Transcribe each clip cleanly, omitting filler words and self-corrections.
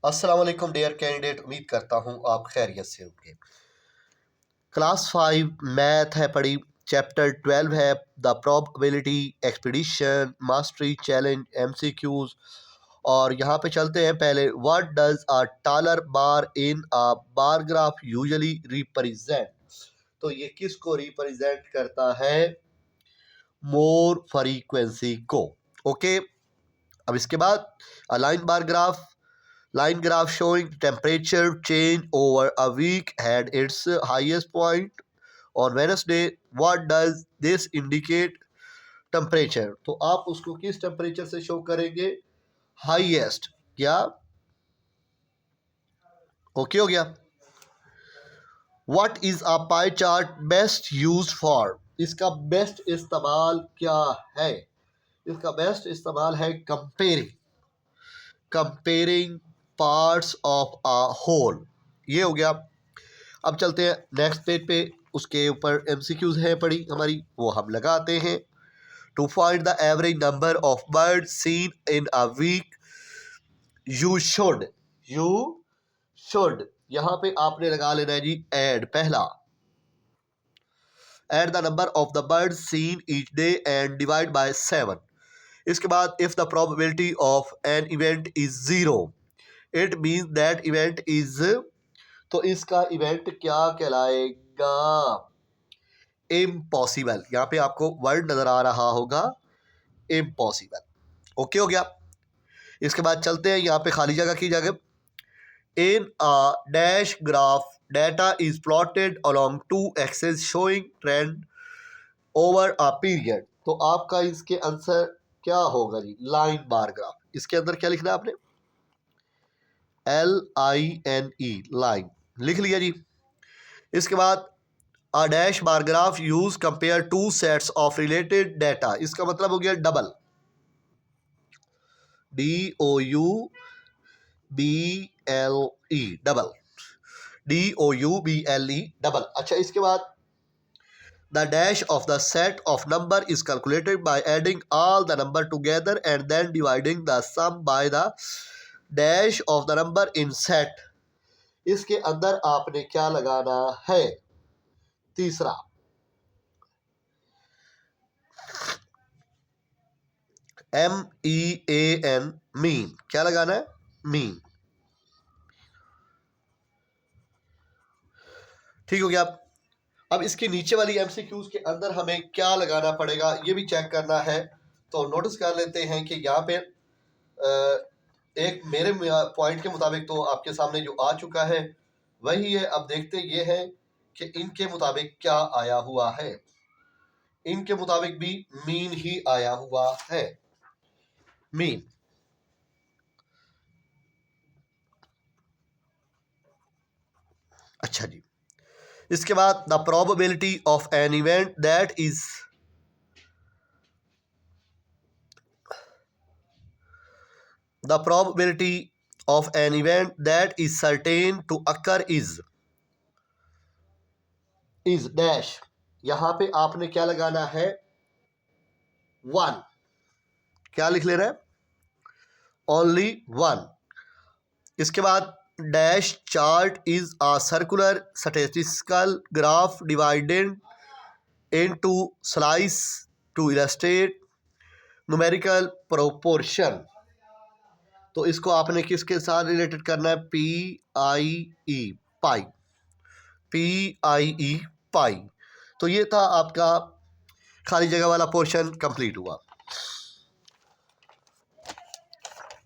अस्सलाम वालेकुम dear candidate, उम्मीद करता हूँ आप खैरियत से होंगे। क्लास 5 मैथ है पढ़ी, चैप्टर 12 है the probability expedition mastery challenge MCQs। और यहाँ पे चलते हैं पहले। What does a taller bar in a bar graph usually represent? तो ये किसको रिप्रेजेंट करता है? मोर फ्रीक्वेंसी को। ओके, अब इसके बाद line bar graph, line graph showing temperature change over a week had its highest point on Wednesday. What does this indicate? Temperature, तो आप उसको किस टेम्परेचर से शो करेंगे? हाईएस्ट। क्या ओके हो गया? What is a pie chart best used for? इसका बेस्ट इस्तेमाल क्या है? इसका बेस्ट इस्तेमाल है comparing parts of a whole. ये हो गया। अब चलते हैं नेक्स्ट पेज पे, उसके ऊपर MCQs है पड़ी हमारी, वो हम लगाते हैं। To find the average number of bird seen in a week you should यहाँ पे आपने लगा लेना है जी एड। पहला, add the number of the bird seen each day and divide by 7। इसके बाद if the probability of an event is 0 it means that event is, तो इसका इवेंट क्या कहलाएगा? इम्पॉसिबल। यहाँ पे आपको वर्ड नजर आ रहा होगा इम्पॉसिबल। ओके हो गया। इसके बाद चलते हैं यहाँ पे खाली जगह की जगह। In a dash graph data is plotted along 2 axes showing trend over a period. तो आपका इसके आंसर क्या होगा जी? Line bar graph. इसके अंदर क्या लिखना है आपने? LINE, लाइन लिख लिया जी। इसके बाद a dash bar graph use compare 2 sets of related data. इसका मतलब हो गया double, DOUBLE, double, DOUBLE, double. अच्छा, इसके बाद the dash of the set of number is calculated by adding all the number together and then dividing the sum by the dash of the number in set. इसके अंदर आपने क्या लगाना है? तीसरा, MEAN, मीन। क्या लगाना है? मीन। ठीक हो गया। अब इसके नीचे वाली MCQs के अंदर हमें क्या लगाना पड़ेगा ये भी चेक करना है। तो नोटिस कर लेते हैं कि यहाँ पे एक मेरे पॉइंट के मुताबिक तो आपके सामने जो आ चुका है वही है। अब देखते ये है कि इनके मुताबिक क्या आया हुआ है। इनके मुताबिक भी मीन ही आया हुआ है, मीन। अच्छा जी, इसके बाद the probability of an event that is, the probability of an event that is certain to occur is dash। यहां पे आपने क्या लगाना है? 1। क्या लिख ले रहे हैं? ओनली 1। इसके बाद dash chart is a circular statistical graph divided into slice to illustrate numerical proportion. तो इसको आपने किसके साथ रिलेटेड करना है? PIE, पाई, PIE, पाई। तो ये था आपका खाली जगह वाला पोर्शन कंप्लीट हुआ।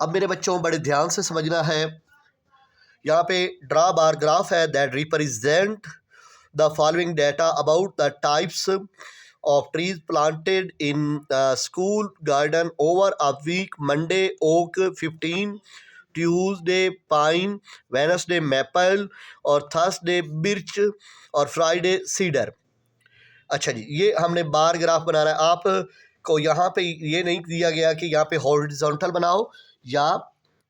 अब मेरे बच्चों बड़े ध्यान से समझना है। यहाँ पे ड्रा बार ग्राफ है that represent the following data about the types of trees planted in school garden over a week: Monday oak 15, Tuesday pine, Wednesday maple और Thursday birch और Friday cedar। अच्छा जी, ये हमने बार ग्राफ बना रहा है। आप को यहाँ पे ये नहीं दिया गया कि यहाँ पे हॉरिजॉन्टल बनाओ या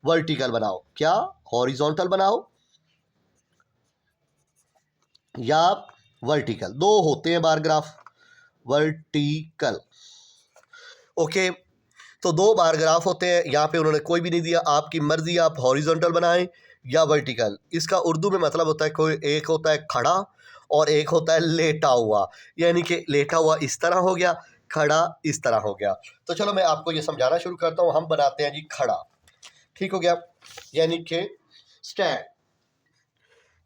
वर्टिकल बनाओ। क्या? हॉरिजॉन्टल बनाओ या वर्टिकल, दो होते हैं बार ग्राफ। Vertical, okay. तो दो बार ग्राफ होते हैं, यहाँ पे उन्होंने कोई भी नहीं दिया, आपकी मर्जी, आप हॉरिजॉन्टल बनाएं या वर्टिकल। इसका उर्दू में मतलब होता है कोई एक होता है खड़ा और एक होता है लेटा हुआ, यानी कि लेटा हुआ इस तरह हो गया, खड़ा इस तरह हो गया। तो चलो मैं आपको ये समझाना शुरू करता हूँ। हम बनाते हैं जी खड़ा, ठीक हो गया, यानी कि स्टैंड।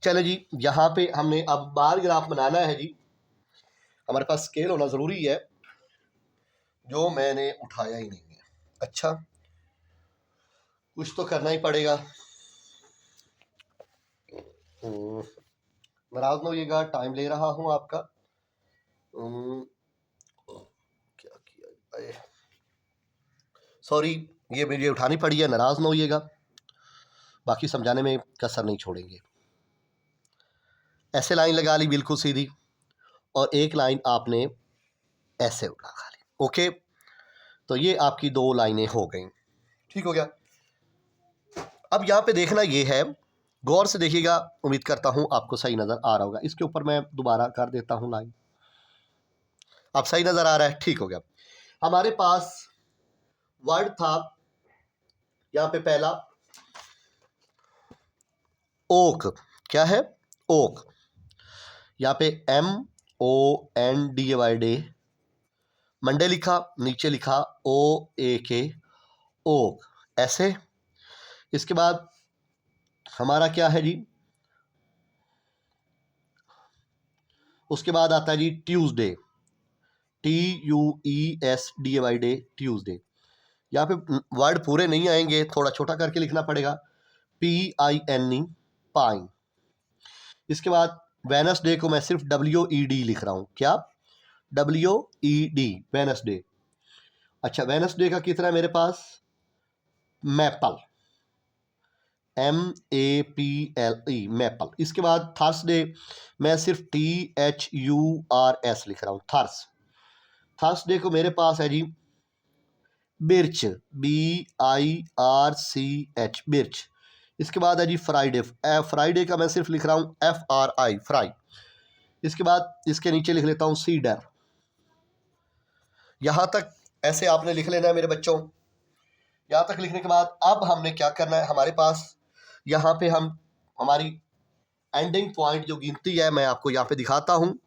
चलो जी, यहाँ पे हमने अब बार ग्राफ बनाना है जी। हमारे पास स्केल होना ज़रूरी है, जो मैंने उठाया ही नहीं है। अच्छा, कुछ तो करना ही पड़ेगा। नाराज ना होइएगा, टाइम ले रहा हूँ आपका। क्या किया, सॉरी, ये मुझे उठानी पड़ी है, नाराज ना होइएगा। बाकी समझाने में कसर नहीं छोड़ेंगे। ऐसे लाइन लगा ली बिल्कुल सीधी, और एक लाइन आपने ऐसे लगा ली। ओके, तो ये आपकी दो लाइनें हो गई, ठीक हो गया। अब यहाँ पे देखना ये है, गौर से देखिएगा, उम्मीद करता हूँ आपको सही नज़र आ रहा होगा। इसके ऊपर मैं दोबारा कर देता हूँ लाइन। अब सही नज़र आ रहा है, ठीक हो गया। हमारे पास वर्ड था यहाँ पे पहला ओक। क्या है? ओक। यहाँ पे MONDE, मंडे लिखा, नीचे लिखा OAK, ओक, ऐसे। इसके बाद हमारा क्या है जी, उसके बाद आता है जी ट्यूसडे, TUESDAY, ट्यूसडे। यहाँ पे वर्ड पूरे नहीं आएंगे, थोड़ा छोटा करके लिखना पड़ेगा, PINE, पाइन। इसके बाद वेनसडे को मैं सिर्फ WED लिख रहा हूँ। क्या? WED, Wednesday. अच्छा, वेनसडे का कितना है मेरे पास? Maple, MAPLE, maple. इसके बाद थर्सडे मैं सिर्फ THURS लिख रहा हूँ, थर्स। थर्सडे को मेरे पास है जी बिर्च, BIRCH, बिर्च। इसके बाद है जी फ्राइडे, फ्राइडे का मैं सिर्फ लिख रहा हूँ FRI, फ्राई। इसके बाद इसके नीचे लिख लेता हूँ सीडर। यहाँ तक ऐसे आपने लिख लेना है मेरे बच्चों। यहाँ तक लिखने के बाद अब हमने क्या करना है, हमारे पास यहाँ पे हम हमारी एंडिंग पॉइंट जो गिनती है मैं आपको यहाँ पे दिखाता हूँ।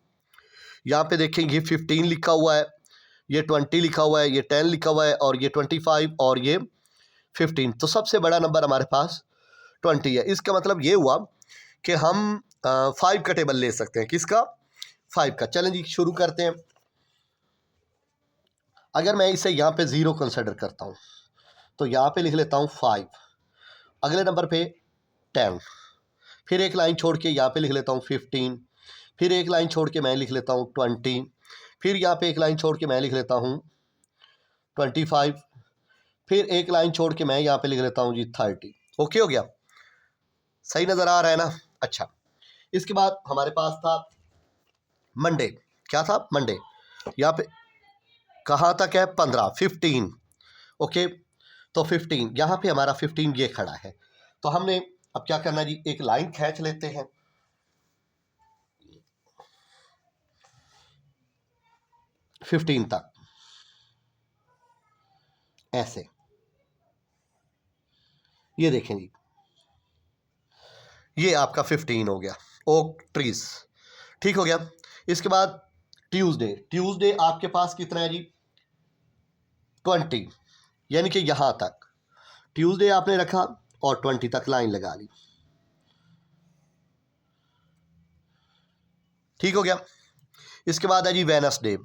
यहाँ पे देखें, ये 15 लिखा हुआ है, ये 20 लिखा हुआ है, ये 10 लिखा हुआ है, और ये 25 और ये 15। तो सबसे बड़ा नंबर हमारे पास 20 है। इसका मतलब ये हुआ कि हम 5 का टेबल ले सकते हैं। किसका? 5 का। चलें जी, शुरू करते हैं। अगर मैं इसे यहाँ पे 0 कंसिडर करता हूँ तो यहाँ पे लिख लेता हूँ 5, अगले नंबर पे 10, फिर एक लाइन छोड़ के यहाँ पे लिख लेता हूँ 15, फिर एक लाइन छोड़ के मैं लिख लेता हूँ 20, फिर यहाँ पे एक लाइन छोड़ के मैं लिख लेता हूँ 25, फिर एक लाइन छोड़ के मैं यहाँ पे लिख लेता हूँ जी 30। ओके हो गया? सही नज़र आ रहा है ना? अच्छा, इसके बाद हमारे पास था मंडे। क्या था? मंडे। यहाँ पे कहाँ तक है? 15, 15। ओके, तो 15, यहाँ पे हमारा 15 ये खड़ा है। तो हमने अब क्या करना जी, एक लाइन खींच लेते हैं, फिफ्टीन तक, ऐसे। ये देखें जी, ये आपका 15 हो गया, ओक ट्रीज, ठीक हो गया। इसके बाद ट्यूसडे, ट्यूसडे आपके पास कितना है जी? 20, यानी कि यहां तक ट्यूसडे आपने रखा और 20 तक लाइन लगा ली, ठीक हो गया। इसके बाद है जी वेनसडे।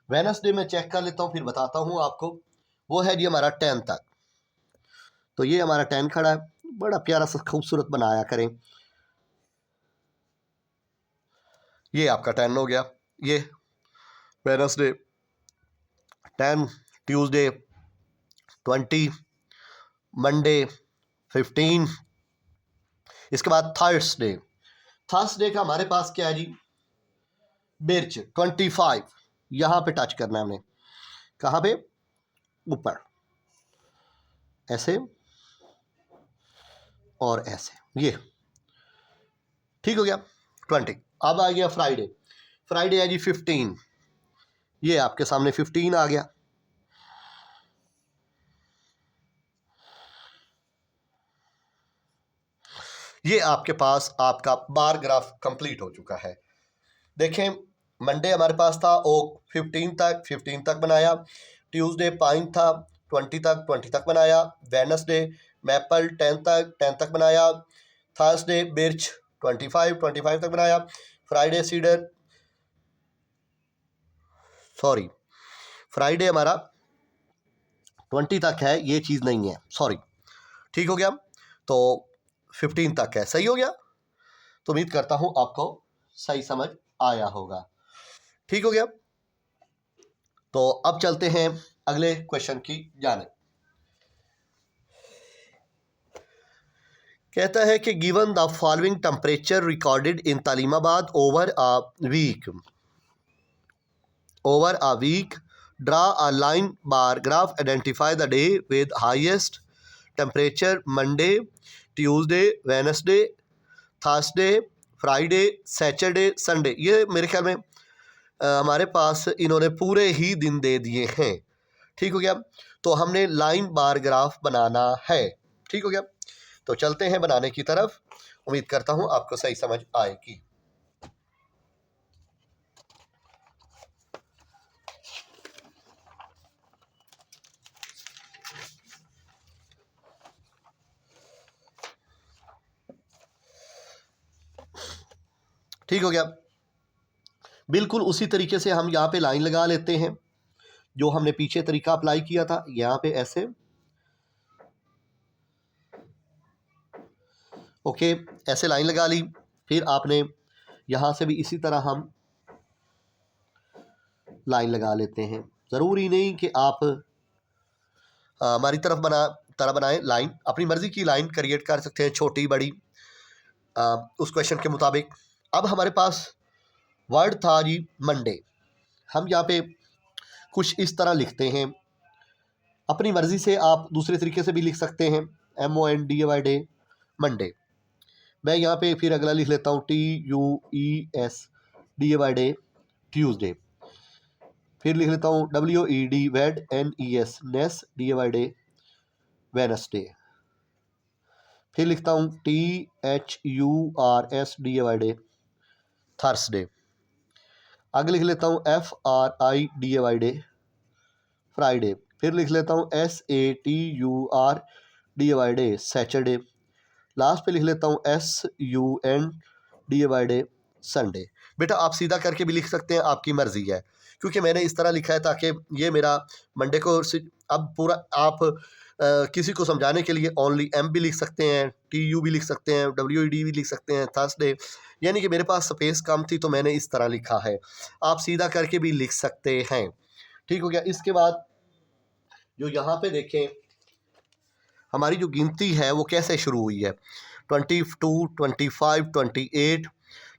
वेनसडे में चेक कर लेता हूं, फिर बताता हूं आपको। वो है जी हमारा 10 तक। तो ये हमारा 10 खड़ा है, बड़ा प्यारा सा खूबसूरत बनाया करें। ये आपका 10 हो गया, ये वेनसडे 10, ट्यूसडे 20, मंडे 15। इसके बाद थर्सडे, थर्सडे का हमारे पास क्या है जी? बिर्च 25, यहां पे टच करना है हमने। कहां पे? ऊपर, ऐसे और ऐसे, ये ठीक हो गया 20। अब आ गया फ्राइडे, फ्राइडे है जी 15, ये आपके सामने 15 आ गया। ये आपके पास आपका बार ग्राफ कंप्लीट हो चुका है। देखें, मंडे हमारे पास था ओक 15 तक बनाया, ट्यूसडे पाइन था 20 तक बनाया, वेडनेसडे मैपल 10 तक बनाया, थर्सडे बिर्च 25 तक बनाया, फ्राइडे सीडर फ्राइडे हमारा 20 तक है, ये चीज़ नहीं है, सॉरी, ठीक हो गया, तो 15 तक है, सही हो गया। तो उम्मीद करता हूं आपको सही समझ आया होगा, ठीक हो गया। तो अब चलते हैं अगले क्वेश्चन की जाने। कहता है कि given the following temperature recorded in Talimabad over a week draw a line bar graph identify the day with highest temperature Monday, Tuesday, Wednesday, Thursday, Friday, Saturday, Sunday. ये मेरे ख्याल में हमारे पास इन्होंने पूरे ही दिन दे दिए हैं, ठीक हो गया। तो हमने लाइन बार ग्राफ बनाना है, ठीक हो गया। तो चलते हैं बनाने की तरफ, उम्मीद करता हूं आपको सही समझ आएगी। ठीक हो गया। बिल्कुल उसी तरीके से हम यहाँ पे लाइन लगा लेते हैं जो हमने पीछे तरीका अप्लाई किया था, यहाँ पे ऐसे, ओके, ऐसे लाइन लगा ली। फिर आपने यहाँ से भी इसी तरह हम लाइन लगा लेते हैं। ज़रूरी नहीं कि आप हमारी तरह बनाएं लाइन, अपनी मर्ज़ी की लाइन क्रिएट कर सकते हैं, छोटी बड़ी, उस क्वेश्चन के मुताबिक। अब हमारे पास वर्ड था जी मंडे, हम यहाँ पे कुछ इस तरह लिखते हैं, अपनी मर्ज़ी से आप दूसरे तरीके से भी लिख सकते हैं, MONDE मंडे। मैं यहाँ पे फिर अगला लिख लेता हूँ TUESDE ट्यूसडे। फिर लिख लेता हूँ WED वेड NES नेस DE वेनसडे। फिर लिखता हूँ THURSDE थर्सडे। आगे लिख लेता हूँ FRIDE फ्राइडे। फिर लिख लेता हूँ SATURDE सैटरडे। लास्ट पे लिख लेता हूँ SUNDE संडे। बेटा आप सीधा करके भी लिख सकते हैं, आपकी मर्जी है, क्योंकि मैंने इस तरह लिखा है ताकि ये मेरा मंडे को अब पूरा आप किसी को समझाने के लिए ओनली M भी लिख सकते हैं, TU भी लिख सकते हैं, WED भी लिख सकते हैं, थर्सडे, यानी कि मेरे पास स्पेस कम थी तो मैंने इस तरह लिखा है। आप सीधा करके भी लिख सकते हैं, ठीक हो गया। इसके बाद जो यहाँ पे देखें हमारी जो गिनती है वो कैसे शुरू हुई है, 22, 25, 28,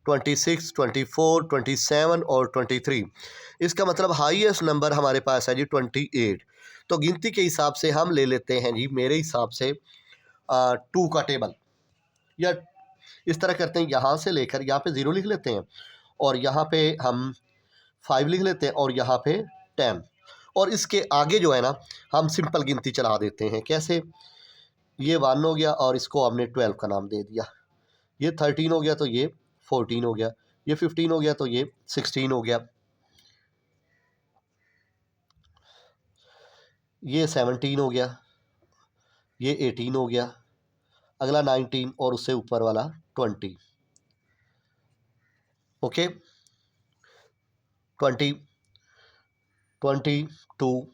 26, 24, 27 और 23। इसका मतलब हाईएस्ट नंबर हमारे पास है जी 28। तो गिनती के हिसाब से हम ले लेते हैं जी, मेरे हिसाब से 2 का टेबल, या इस तरह करते हैं, यहाँ से लेकर यहाँ पे 0 लिख लेते हैं और यहाँ पे हम 5 लिख लेते हैं और यहाँ पे 10, और इसके आगे जो है ना हम सिंपल गिनती चला देते हैं। कैसे, ये 1 हो गया और इसको हमने 12 का नाम दे दिया, ये 13 हो गया तो ये 14 हो गया, ये 15 हो गया तो ये 16 हो गया, ये 17 हो गया, ये 18 हो गया, अगला 19 और उससे ऊपर वाला 20। ओके, 20, 22, 24,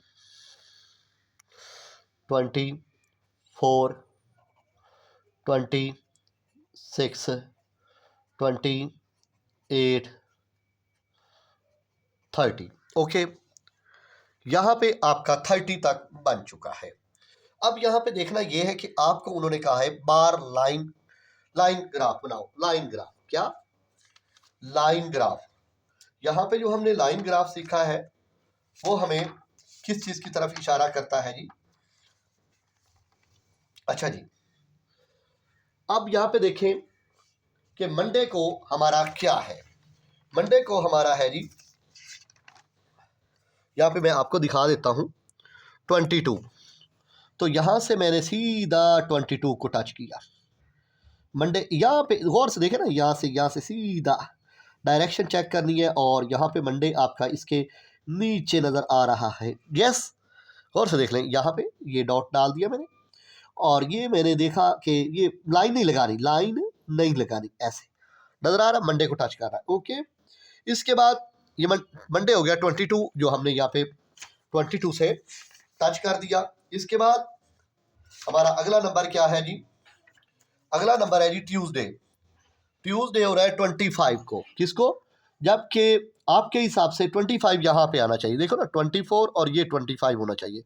26, 28, 30। ओके, यहाँ पे आपका 30 तक बन चुका है। अब यहाँ पे देखना ये है कि आपको उन्होंने कहा है बार लाइन ग्राफ बनाओ, लाइन ग्राफ, क्या लाइन ग्राफ। यहाँ पे जो हमने लाइन ग्राफ सीखा है वो हमें किस चीज की तरफ इशारा करता है जी। अच्छा जी, अब यहाँ पे देखें कि मंडे को हमारा क्या है। मंडे को हमारा है जी, यहाँ पे मैं आपको दिखा देता हूँ 22। तो यहाँ से मैंने सीधा 22 को टच किया, मंडे यहाँ पे गौर से देखें ना, यहाँ से सीधा डायरेक्शन चेक करनी है और यहाँ पे मंडे आपका इसके नीचे नज़र आ रहा है। यस, गौर से देख लें, यहाँ पे ये डॉट डाल दिया मैंने और ये मैंने देखा कि ये लाइन नहीं लगानी, ऐसे नज़र आ रहा, मंडे को टच कर रहा है। ओके, इसके बाद ये मंडे हो गया 22, जो हमने यहाँ पे 22 से टच कर दिया। इसके बाद हमारा अगला नंबर क्या है जी? अगला नंबर है जी ट्यूसडे। ट्यूसडे हो रहा है 25 को। किसको? जबकि आपके हिसाब से 25 यहाँ पे आना चाहिए। देखो ना, 24 और ये 25 होना चाहिए।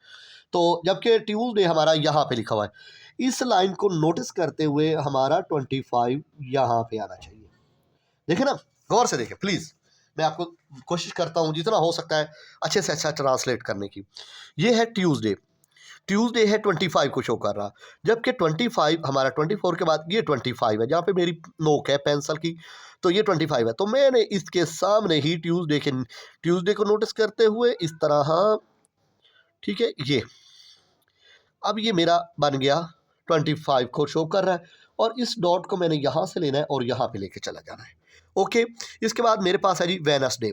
तो जबकि ट्यूसडे हमारा यहाँ पे लिखा हुआ है, इस लाइन को नोटिस करते हुए हमारा 25 यहाँ पे आना चाहिए। देखे ना, गौर से देखें प्लीज़, मैं आपको कोशिश करता हूँ जितना हो सकता है अच्छे से अच्छा ट्रांसलेट करने की। ये है ट्यूसडे, ट्यूसडे है 25 को शो कर रहा, जबकि 25 हमारा 24 के बाद ये 25 है, जहाँ पे मेरी नोक है पेंसिल की, तो ये 25 है। तो मैंने इसके सामने ही ट्यूसडे को नोटिस करते हुए इस तरह, ठीक है, ये अब ये मेरा बन गया 25 को शो कर रहा है और इस डॉट को मैंने यहाँ से लेना है और यहाँ पे लेके चला जाना है। ओके, इसके बाद मेरे पास है जी वेडनेसडे।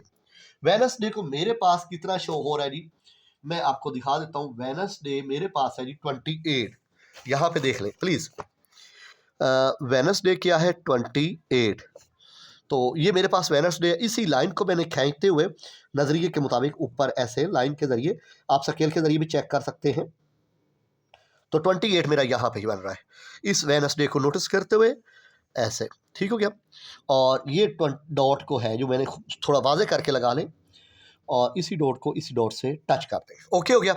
वेडनेसडे को मेरे पास कितना शो हो रहा है जी? मैं आपको दिखा देता हूँ। वेडनेसडे मेरे पास है जी 28, यहाँ पे देख लें प्लीज़। वेडनेसडे क्या है? 28। तो ये मेरे पास वेडनेसडे है। इसी लाइन को मैंने खींचते हुए नज़रिए के मुताबिक ऊपर ऐसे लाइन के ज़रिए, आप स्केल के ज़रिए भी चेक कर सकते हैं। तो 28 मेरा यहाँ पे ही बन रहा है। इस वेडनेसडे को नोटिस करते हुए ऐसे, ठीक हो गया। और ये डॉट को है जो मैंने थोड़ा वाजे करके लगा लें और इसी डॉट को इसी डॉट से टच करते हैं। ओके हो गया।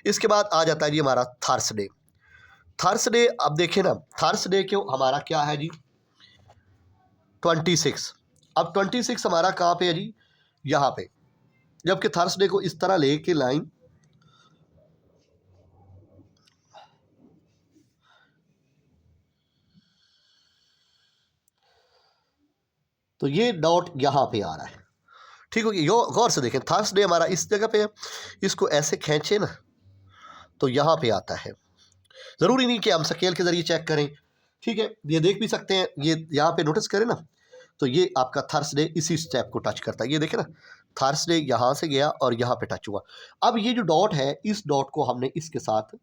इसके बाद आ जाता है जी हमारा थर्सडे। थर्सडे, अब देखें ना, थर्सडे क्यों हमारा क्या है जी? 26। अब 26 हमारा कहाँ पे है जी? यहाँ पे। जबकि थर्सडे को इस तरह लेके लाइन, तो ये डॉट यहाँ पे आ रहा है, ठीक हो गया। गौर से देखें, थर्सडे हमारा इस जगह पे है, इसको ऐसे खींचे ना तो यहाँ पे आता है। ज़रूरी नहीं कि हम स्केल के ज़रिए चेक करें, ठीक है, ये देख भी सकते हैं। ये यहाँ पे नोटिस करें ना, तो ये आपका थर्सडे इसी स्टेप को टच करता है। ये देखें ना, थर्सडे यहाँ से गया और यहाँ पे टच हुआ। अब ये जो डॉट है, इस डॉट को हमने इसके साथ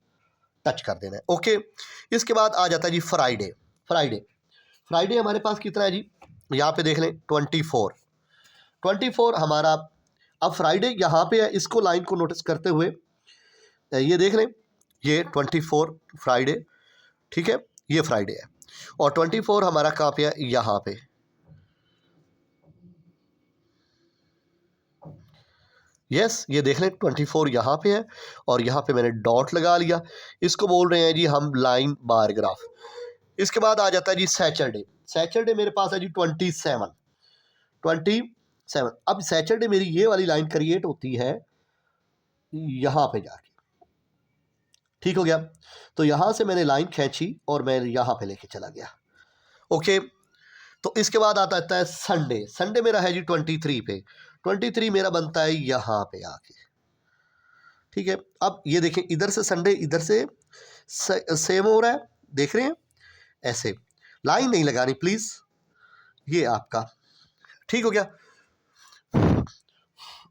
टच कर देना है। ओके, इसके बाद आ जाता है जी फ्राइडे। फ्राइडे हमारे पास कितना है जी? यहाँ पे देख लें 24 हमारा। अब फ्राइडे यहाँ पे है, इसको लाइन को नोटिस करते हुए ये देख लें, ये 24 फ्राइडे, ठीक है, ये फ्राइडे है। और 24 हमारा कहाँ पे है? यहाँ पे। यस, ये देख लें 24 यहाँ पे है और यहाँ पे मैंने डॉट लगा लिया। इसको बोल रहे हैं जी हम लाइन बार ग्राफ। इसके बाद आ जाता है जी सैटरडे मेरे पास है जी 27। अब सैटरडे मेरी ये वाली लाइन क्रिएट होती है यहाँ पे जाके, ठीक हो गया। तो यहाँ से मैंने लाइन खींची और मैं यहाँ पे लेके चला गया। ओके, तो इसके बाद आता है संडे मेरा है जी 23 पे। 23 मेरा बनता है यहाँ पे आके, ठीक है। अब ये देखें, इधर से संडे इधर से सेम हो रहा है, देख रहे हैं, ऐसे लाइन नहीं लगानी प्लीज़। ये आपका ठीक हो गया,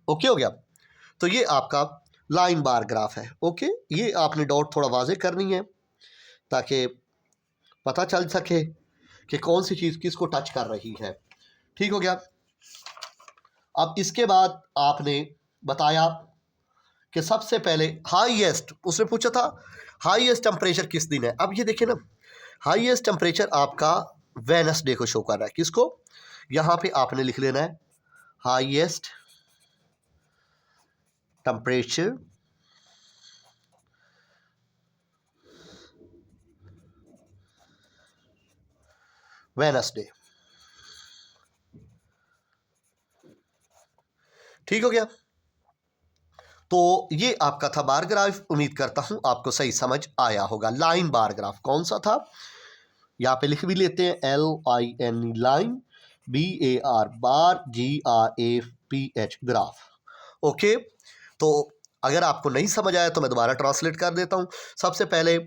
ओके हो गया। तो ये आपका लाइन बार ग्राफ है। ओके, ये आपने डॉट थोड़ा वाजे करनी है ताकि पता चल सके कि कौन सी चीज़ किसको टच कर रही है, ठीक हो गया। अब इसके बाद आपने बताया कि सबसे पहले हाईएस्ट, उसने पूछा था हाईएस्ट टेम्परेचर किस दिन है। अब ये देखिए ना, हाईएस्ट टेम्परेचर आपका वेडनेसडे को शो कर रहा है। किसको? यहाँ पे आपने लिख लेना है हाईएस्ट टेम्परेचर वेडनेसडे, ठीक हो गया। तो ये आपका था बार ग्राफ। उम्मीद करता हूं आपको सही समझ आया होगा। लाइन बार ग्राफ कौन सा था, यहाँ पे लिख भी लेते हैं, LINE लाइन, BAR बार, GRAPH ग्राफ। ओके, तो अगर आपको नहीं समझ आया तो मैं दोबारा ट्रांसलेट कर देता हूँ। सबसे पहले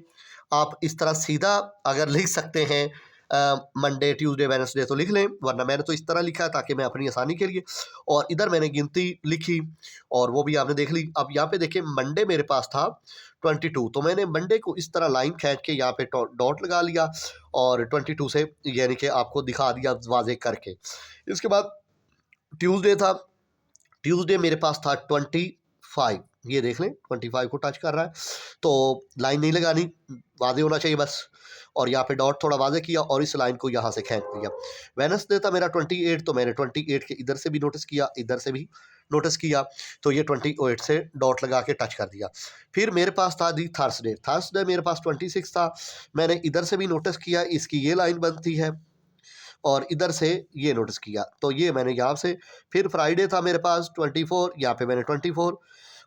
आप इस तरह सीधा अगर लिख सकते हैं मंडे ट्यूसडे वेडनेसडे तो लिख लें, वरना मैंने तो इस तरह लिखा है ताकि मैं अपनी आसानी के लिए। और इधर मैंने गिनती लिखी और वो भी आपने देख ली। अब यहाँ पे देखिए मंडे मेरे पास था 22, तो मैंने मंडे को इस तरह लाइन खींच के यहाँ पे डॉट लगा लिया और 22 से यानी कि आपको दिखा दिया वाजे करके। इसके बाद ट्यूसडे था, ट्यूसडे मेरे पास था 25, ये देख लें 25 को टच कर रहा है, तो लाइन नहीं लगानी, वाजे होना चाहिए बस। और यहाँ पे डॉट थोड़ा वाजे किया और इस लाइन को यहाँ से खींच दिया। वेडनेसडे था मेरा 28, तो मैंने 28 के इधर से भी नोटिस किया, इधर से भी नोटिस किया, तो ये 28 से डॉट लगा के टच कर दिया। फिर मेरे पास था दी थर्सडे, थर्सडे मेरे पास 26 था, मैंने इधर से भी नोटिस किया, इसकी ये लाइन बनती है और इधर से ये नोटिस किया, तो ये मैंने यहाँ से। फिर फ्राइडे था मेरे पास 24, यहाँ पे मैंने 24,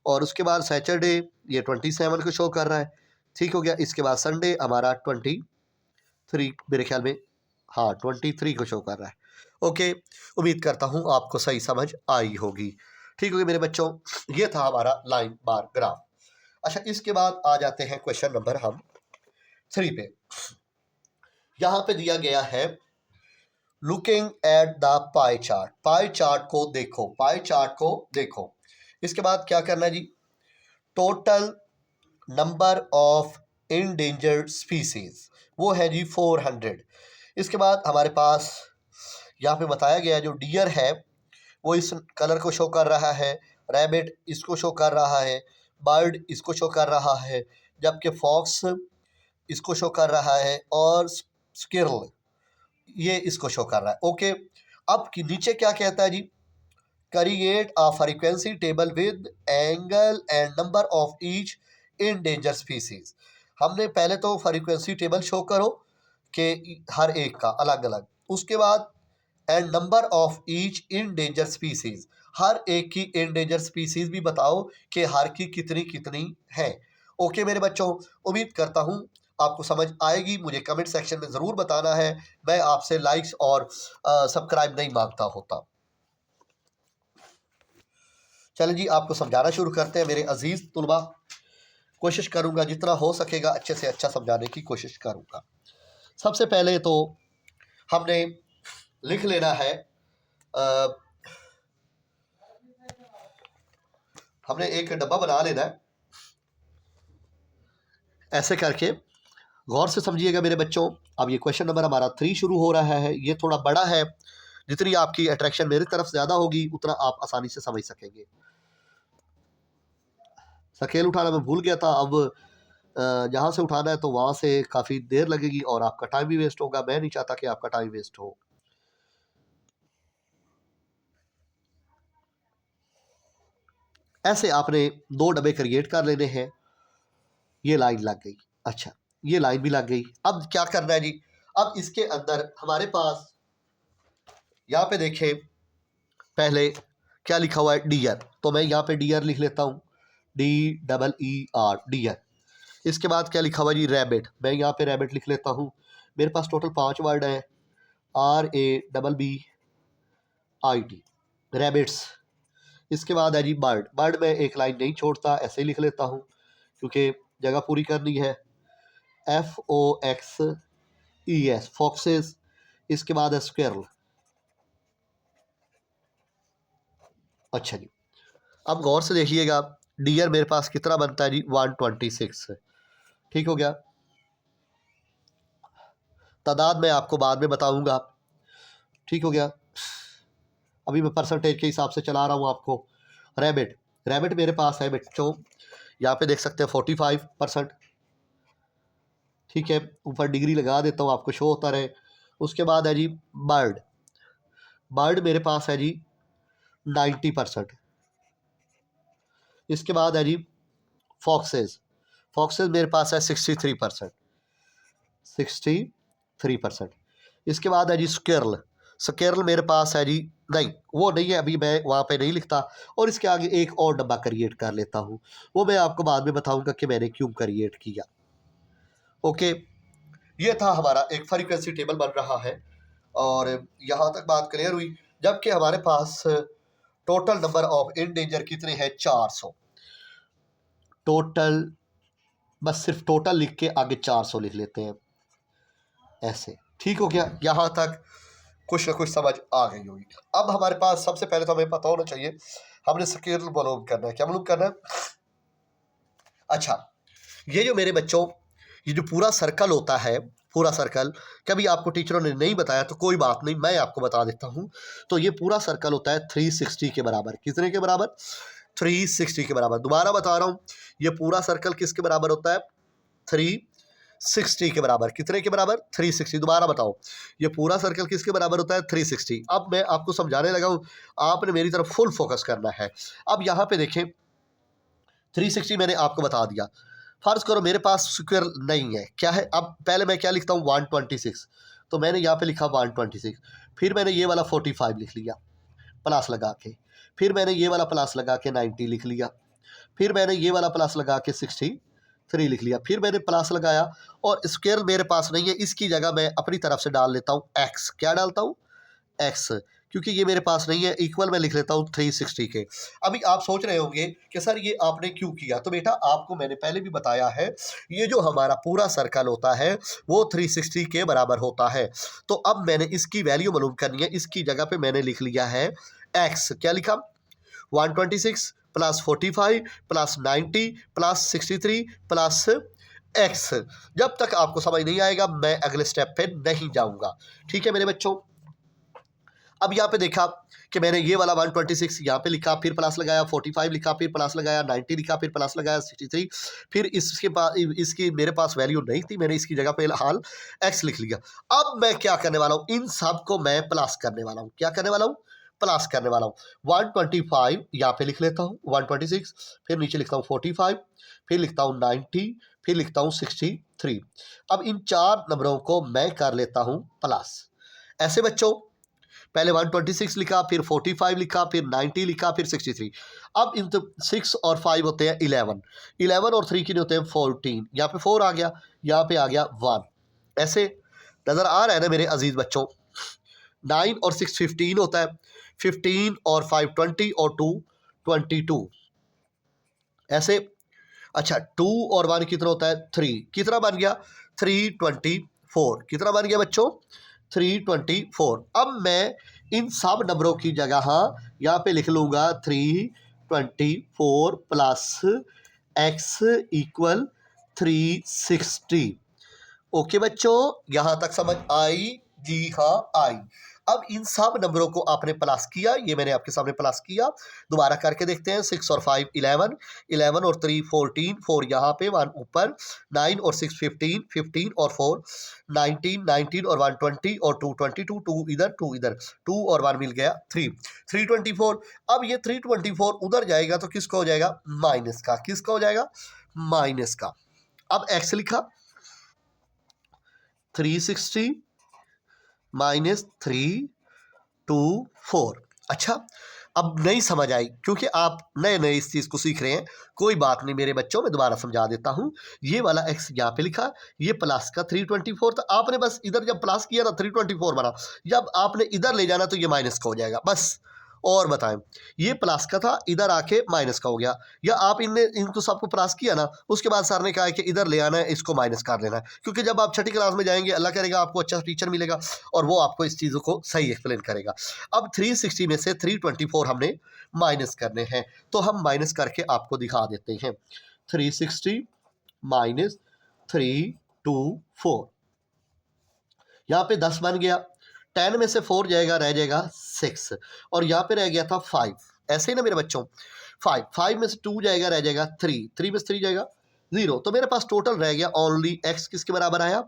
और उसके बाद सैटरडे ये 27 को शो कर रहा है, ठीक हो गया। इसके बाद संडे हमारा 23 मेरे ख्याल में, हाँ 23 को शो कर रहा है। ओके, उम्मीद करता हूँ आपको सही समझ आई होगी। ठीक हो गया मेरे बच्चों, ये था हमारा लाइन बार ग्राफ। अच्छा, इसके बाद आ जाते हैं क्वेश्चन नंबर हम 3 पे। यहाँ पे दिया गया है looking at the pie chart, pie chart को देखो, पाई चार्ट को देखो। इसके बाद क्या करना है जी, total number of endangered species वो है जी 400। इसके बाद हमारे पास यहाँ पे बताया गया जो डियर है वो इस कलर को शो कर रहा है, रैबिट इसको शो कर रहा है, बर्ड इसको शो कर रहा है, जबकि फॉक्स इसको शो कर रहा है और स्किरल ये इसको शो कर रहा है। ओके, अब की नीचे क्या कहता है जी, create a frequency table with angle and number of each endangered species. हमने पहले तो फ्रीक्वेंसी टेबल शो करो कि हर एक का अलग अलग, उसके बाद and number of each endangered species, हर एक की इंडेंजर स्पीसीज भी बताओ कि हर की कितनी कितनी है। ओके मेरे बच्चों, उम्मीद करता हूँ आपको समझ आएगी। मुझे कमेंट सेक्शन में ज़रूर बताना है, मैं आपसे लाइक्स और सब्सक्राइब नहीं मांगता होता। चलिए जी, आपको समझाना शुरू करते हैं मेरे अजीज़ तुलबा। कोशिश करूँगा जितना हो सकेगा अच्छे से अच्छा समझाने की कोशिश करूँगा। सबसे पहले तो हमने लिख लेना है, हमने एक डब्बा बना लेना है ऐसे करके। गौर से समझिएगा मेरे बच्चों। अब ये क्वेश्चन नंबर हमारा 3 शुरू हो रहा है, ये थोड़ा बड़ा है, जितनी आपकी अट्रैक्शन मेरी तरफ ज़्यादा होगी उतना आप आसानी से समझ सकेंगे। स्केल उठाना मैं भूल गया था, अब जहाँ से उठाना है तो वहाँ से काफ़ी देर लगेगी और आपका टाइम भी वेस्ट होगा, मैं नहीं चाहता कि आपका टाइम वेस्ट हो। ऐसे आपने 2 डब्बे क्रिएट कर लेने हैं। ये लाइन लग गई, अच्छा ये लाइन भी लग गई। अब क्या करना है जी, अब इसके अंदर हमारे पास यहाँ पे देखें, पहले क्या लिखा हुआ है डियर, तो मैं यहाँ पे डियर लिख लेता हूँ, DEER डियर। इसके बाद क्या लिखा हुआ जी रैबिट, मैं यहाँ पे रैबिट लिख लेता हूँ। मेरे पास टोटल 5 वर्ड हैं, RABBIT रैबिट्स। इसके बाद है जी बर्ड, बर्ड में एक लाइन नहीं छोड़ता, ऐसे ही लिख लेता हूँ क्योंकि जगह पूरी करनी है, FOXES फॉक्सेस। इसके बाद है स्क्वेरल। अच्छा जी, अब गौर से देखिएगा, डियर मेरे पास कितना बनता है जी 126, ठीक हो गया। तादाद मैं आपको बाद में बताऊंगा, ठीक हो गया। अभी मैं परसेंटेज के हिसाब से चला रहा हूँ आपको। रैबिट, रैबिट मेरे पास है बच्चों, यहाँ पे देख सकते हैं 45%, ठीक है। ऊपर डिग्री लगा देता हूँ आपको शो होता रहे। उसके बाद है जी बर्ड, बर्ड मेरे पास है जी 90%। इसके बाद है जी फॉक्सेस, फॉक्सेस मेरे पास है 63%, 63%। इसके बाद है जी स्केरल, स्केरल मेरे पास है जी, नहीं वो नहीं है, अभी मैं वहाँ पे नहीं लिखता। और इसके आगे एक और डब्बा क्रिएट कर लेता हूँ, वो मैं आपको बाद में बताऊँगा कि मैंने क्यों क्रिएट किया। ओके, ये था हमारा एक फ्रीक्वेंसी टेबल बन रहा है और यहाँ तक बात क्लियर हुई। जबकि हमारे पास टोटल नंबर ऑफ इंडेंजर कितने हैं, 400 टोटल। बस सिर्फ टोटल लिख के आगे 400 लिख लेते हैं ऐसे। ठीक हो गया, यहाँ तक कुछ ना कुछ समझ आ गई होगी। अब हमारे पास सबसे पहले तो हमें पता होना चाहिए हमने स्केल मालूम करना है। क्या मालूम करना है? अच्छा, ये जो मेरे बच्चों ये जो पूरा सर्कल होता है, पूरा सर्कल कभी आपको टीचरों ने नहीं बताया तो कोई बात नहीं, मैं आपको बता देता हूँ। तो ये पूरा सर्कल होता है 360 के बराबर। कितने के बराबर? 360 के बराबर। दोबारा बता रहा हूँ, ये पूरा सर्कल किसके बराबर होता है? 360 के बराबर। कितने के बराबर? 360। दोबारा बताओ, ये पूरा सर्कल किसके बराबर होता है? 360। अब मैं आपको समझाने लगा हूँ, आपने मेरी तरफ फुल फोकस करना है। अब यहाँ पे देखें, 360 मैंने आपको बता दिया। फर्ज करो मेरे पास स्क्वायर नहीं है, क्या है? अब पहले मैं क्या लिखता हूँ? 126। तो मैंने यहाँ पे लिखा 126, फिर मैंने ये वाला 45 लिख लिया प्लस लगा के, फिर मैंने ये वाला प्लस लगा के 90 लिख लिया, फिर मैंने ये वाला प्लस लगा के 63 लिख लिया, फिर मैंने प्लस लगाया और स्क्वायर मेरे पास नहीं है, इसकी जगह मैं अपनी तरफ से डाल लेता हूँ एक्स। क्या डालता हूँ? एक्स, क्योंकि ये मेरे पास नहीं है, इक्वल मैं लिख लेता हूँ 360 के। अभी आप सोच रहे होंगे कि सर ये आपने क्यों किया? तो बेटा आपको मैंने पहले भी बताया है, ये जो हमारा पूरा सर्कल होता है वो 360 के बराबर होता है। तो अब मैंने इसकी वैल्यू मालूम करनी है, इसकी जगह पे मैंने लिख लिया है एक्स। क्या लिखा? 126 plus 45 plus 90 plus 63 plus x. जब तक आपको समझ नहीं आएगा मैं अगले स्टेप पे नहीं जाऊंगा। ठीक है मेरे बच्चों? अब यहाँ पे देखा कि मैंने ये वाला 126 यहाँ पे लिखा, फिर प्लस लगाया, 45 लिखा, फिर प्लस लगाया, 90 लिखा, फिर प्लस लगाया, 63, फिर इसके पास इसकी मेरे पास वैल्यू नहीं थी, मैंने इसकी जगह पे हाल एक्स लिख लिया। अब मैं क्या करने वाला हूँ? इन सब को मैं प्लस करने वाला हूँ। क्या करने वाला हूँ? प्लस करने वाला हूँ। 125 यहाँ पे लिख लेता हूँ 126, फिर नीचे लिखता हूँ 45, फिर लिखता हूँ 90, फिर लिखता हूँ 63। अब इन चार नंबरों को मैं कर लेता हूँ प्लस। ऐसे बच्चों पहले 126 लिखा, फिर 45 लिखा, फिर 90 लिखा, फिर 63। अब इन 6 और 5 होते हैं 11, 11 और 3 कितने होते हैं? 14। यहाँ पे 4 आ गया, यहाँ पे आ गया 1। ऐसे नजर आ रहा है ना मेरे अजीज बच्चों? 9 और 6 15 होता है, 15 और 5 20 और 2 22। ऐसे अच्छा 2 और 1 कितना होता है? 3। कितना बन गया? 324। कितना बन गया बच्चों? 324। अब मैं इन सब नंबरों की जगह यहाँ पे लिख लूँगा 324 प्लस एक्स इक्वल 360। ओके बच्चों, यहाँ तक समझ आई? जी हाँ आई। अब इन सब नंबरों को आपने प्लस किया, ये मैंने आपके सामने प्लस किया। दोबारा करके देखते हैं। 6 और 5 11, 11 और 3 14, 4 यहाँ पे 1 ऊपर, 9 और 6 15, 15 और 4 19, 19 और 1 20 और 2 22, 2 इधर 2 इधर, 2 और 1 मिल गया 3, 324। अब ये 324 उधर जाएगा तो किसका हो जाएगा? माइनस का। किसका हो जाएगा? माइनस का। अब एक्स लिखा 360 माइनस 324। अच्छा, अब नहीं समझ आई क्योंकि आप नए नए इस चीज़ को सीख रहे हैं। कोई बात नहीं मेरे बच्चों, मैं दोबारा समझा देता हूँ। ये वाला एक्स यहाँ पे लिखा, ये प्लस का 324 था। आपने बस इधर जब प्लस किया ना 324 बना, जब आपने इधर ले जाना तो ये माइनस का हो जाएगा बस। और बताएं, ये प्लस का था, इधर आके माइनस का हो गया। या आप इनको सबको प्लस किया ना, उसके बाद सर ने कहा है कि इधर ले आना है, इसको माइनस कर लेना है। क्योंकि जब आप छठी क्लास में जाएंगे अल्लाह करेगा आपको अच्छा टीचर मिलेगा और वो आपको इस चीज़ों को सही एक्सप्लेन करेगा। अब 360 में से 324 हमने माइनस करने हैं, तो हम माइनस करके आपको दिखा देते हैं। 360 माइनस 324, यहाँ पे 10 बन गया। 10 में से 4 जाएगा, रह जाएगा 6, और यहाँ पे रह गया था 5। ऐसे ही ना मेरे बच्चों, 5 में से 2 जाएगा, रह जाएगा 3, 3 में से 3 जाएगा 0। तो मेरे पास टोटल रह गया ओनली एक्स किसके बराबर आया?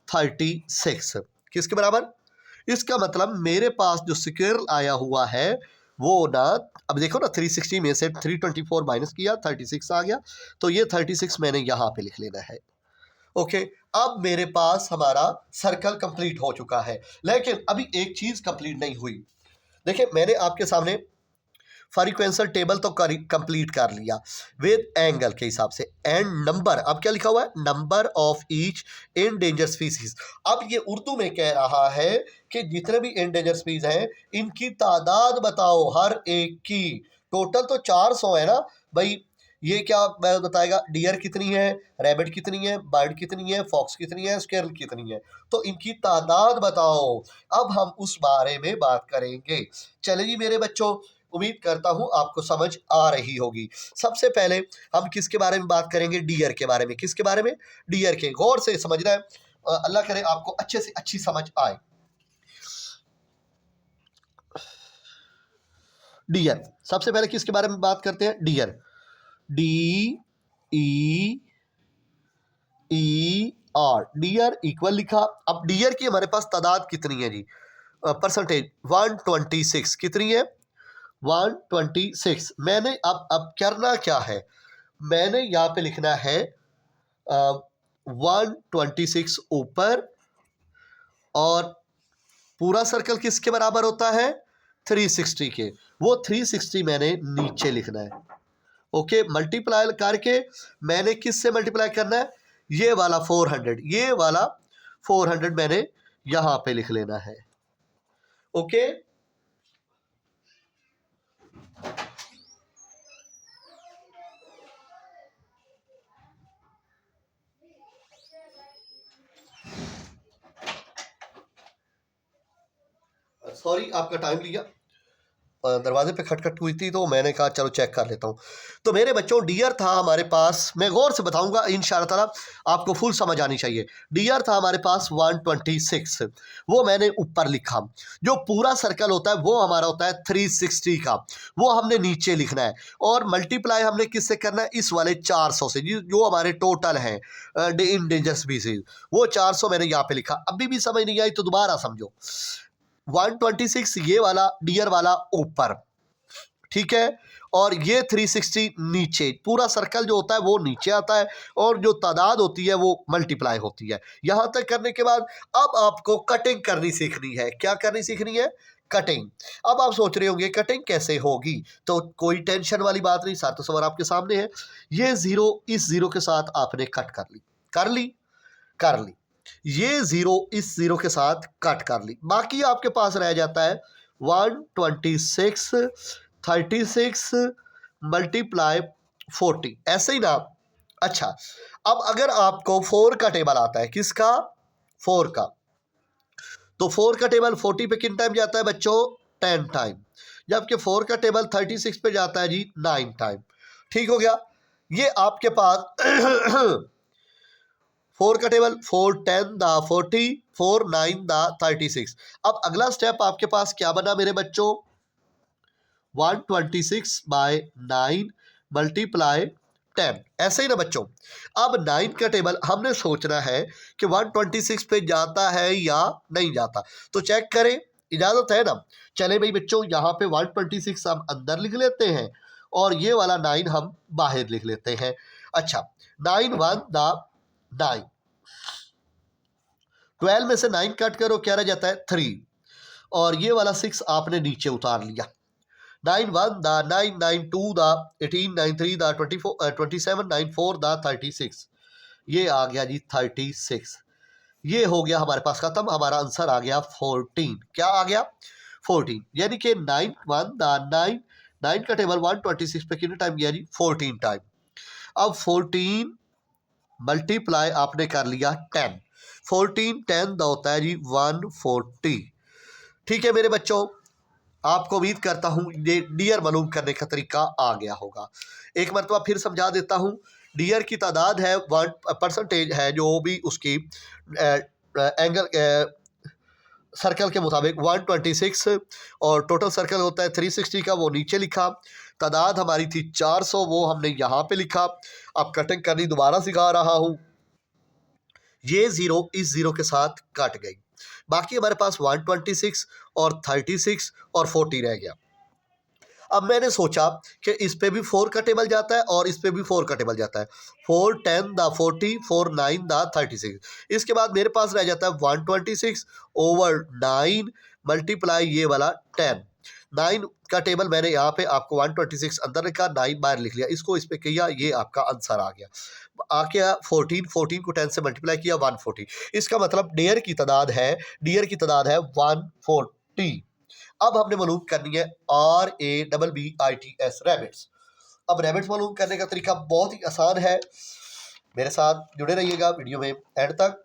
36। किसके बराबर? इसका मतलब मेरे पास जो स्क्वायर आया हुआ है वो ना, अब देखो ना 360 में से 324 माइनस किया, 36 आ गया। तो ये 36 मैंने यहाँ पे लिख लेना है। ओके, अब मेरे पास हमारा सर्कल कंप्लीट हो चुका है, लेकिन अभी एक चीज कंप्लीट नहीं हुई। देखिए मैंने आपके सामने फ्रीक्वेंशियल टेबल तो कंप्लीट कर लिया विद एंगल के हिसाब से एंड नंबर। अब क्या लिखा हुआ है? Number of each endanger species. अब ये उर्दू में कह रहा है कि जितने भी एंडेंजर स्पीसीज हैं इनकी तादाद बताओ हर एक की। टोटल तो 400 है ना भाई, ये क्या बताएगा, डियर कितनी है, रैबिट कितनी है, बर्ड कितनी है, फॉक्स कितनी है, स्क्वेरल कितनी है, तो इनकी तादाद बताओ। अब हम उस बारे में बात करेंगे। चलिए जी मेरे बच्चों, उम्मीद करता हूं आपको समझ आ रही होगी। सबसे पहले हम किसके बारे में बात करेंगे, डियर के बारे में। किसके बारे में, डियर के। गौर से समझना है, अल्लाह करे आपको अच्छे से अच्छी समझ आए। डियर, सबसे पहले किसके बारे में बात करते हैं, dear. D E E R, dear equal लिखा। अब डियर की हमारे पास तादाद कितनी है जी, परसेंटेज 126 कितनी है, 126। मैंने अब करना क्या है, मैंने यहाँ पे लिखना है 126 ऊपर, और पूरा सर्कल किसके बराबर होता है, 360 के। वो 360 मैंने नीचे लिखना है। ओके, मल्टीप्लाई करके मैंने किससे मल्टीप्लाई करना है, ये वाला 400, ये वाला 400 मैंने यहां पे लिख लेना है। ओके, सॉरी आपका टाइम लिया, दरवाजे पे खटखट हुई थी तो मैंने कहा चलो चेक कर लेता हूँ। तो मेरे बच्चों डियर था हमारे पास, मैं गौर से बताऊंगा इंशाअल्लाह ताला, आपको फुल समझ आनी चाहिए। डियर था हमारे पास 126, वो मैंने ऊपर लिखा। जो पूरा सर्कल होता है वो हमारा होता है 360 का, वो हमने नीचे लिखना है। और मल्टीप्लाई हमने किससे करना है, इस वाले 400 से, जो हमारे टोटल हैं इंडेंजर स्पीसीज, वो 400 मैंने यहाँ पे लिखा। अभी भी समझ नहीं आई तो दोबारा समझो। 126 ये वाला डियर वाला ऊपर, ठीक है, और ये 360 नीचे। पूरा सर्कल जो होता है वो नीचे आता है, और जो तादाद होती है वो मल्टीप्लाई होती है। यहां तक करने के बाद अब आपको कटिंग करनी सीखनी है। क्या करनी सीखनी है, कटिंग। अब आप सोच रहे होंगे कटिंग कैसे होगी, तो कोई टेंशन वाली बात नहीं, साथ सवार आपके सामने है। ये जीरो इस जीरो के साथ आपने कट कर ली, कर ली, कर ली। ये जीरो इस जीरो के साथ कट कर ली, बाकी आपके पास रह जाता है 126 36 मल्टीप्लाई 40, ऐसे ही ना। अच्छा, अब अगर आपको 4 का टेबल आता है, किसका, 4 का, तो 4 का टेबल 40 पे किन टाइम जाता है बच्चों, 10 टाइम। जबकि 4 का टेबल 36 पे जाता है जी 9 टाइम। ठीक हो गया, ये आपके पास 4 का टेबल 4 10 दा 40, 4 9 दा 36। अब अगला स्टेप आपके पास क्या बना मेरे बच्चों, 126 बाय 9 मल्टीप्लाई 10, ऐसे ही ना बच्चों। अब 9 का टेबल हमने सोचना है कि 126 पे जाता है या नहीं जाता, तो चेक करें, इजाजत है ना। चले भाई बच्चों, यहाँ पे 126 हम अंदर लिख लेते हैं, और ये वाला 9 हम बाहर लिख लेते हैं। अच्छा, 9 1 दा 9, 12 में से 9 कट करो, क्या रह जाता है 3, और ये वाला 6 आपने नीचे उतार लिया। 9 1 दा 9, 9 2 दा 18, 9 3 दा 24 27, 9 4 दा 36, ये आ गया जी 36। ये हो गया हमारे पास खत्म, हमारा आंसर आ गया 14। क्या आ गया, 14। यानी कि 9 1 दा 9, 9 का टेबल 126 पे कितने टाइम गया जी, 14 टाइम। अब 14 मल्टीप्लाई आपने कर लिया 10, 14 10 दा होता है जी 140। ठीक है मेरे बच्चों, आपको उम्मीद करता हूं ये डियर मालूम करने का तरीका आ गया होगा। एक मरतबा फिर समझा देता हूं। डियर की तादाद है 1% है, जो भी उसकी एंगल सर्कल के मुताबिक 126, और टोटल सर्कल होता है 360 का, वो नीचे लिखा। तादाद हमारी थी 400, वो हमने यहाँ पे लिखा। अब कटिंग करनी दोबारा सिखा रहा हूँ। ये जीरो इस जीरो के साथ कट गई, बाकी हमारे पास 126 और 36 और 40 रह गया। अब मैंने सोचा कि इस पे भी 4 का टेबल जाता है और इस पे भी 4 का टेबल जाता है, 4 10 दा 40, 4 9 दा 36। इसके बाद मेरे पास रह जाता है 126 ओवर 9 मल्टीप्लाई ये वाला 10। 9 का टेबल मैंने यहाँ पे आपको 126 अंदर लिखा, 9 बाहर लिख लिया, इसको इस पे किया, ये आपका आंसर आ गया। आ गया 14, 14 को 10 से मल्टीप्लाई किया 140। इसका मतलब डियर की तादाद है, डियर की तादाद है 140। अब हमने मालूम करनी है RABBITS, रैबिट्स। अब रैबिट्स मालूम करने का तरीका बहुत ही आसान है, मेरे साथ जुड़े रहिएगा वीडियो में एंड तक।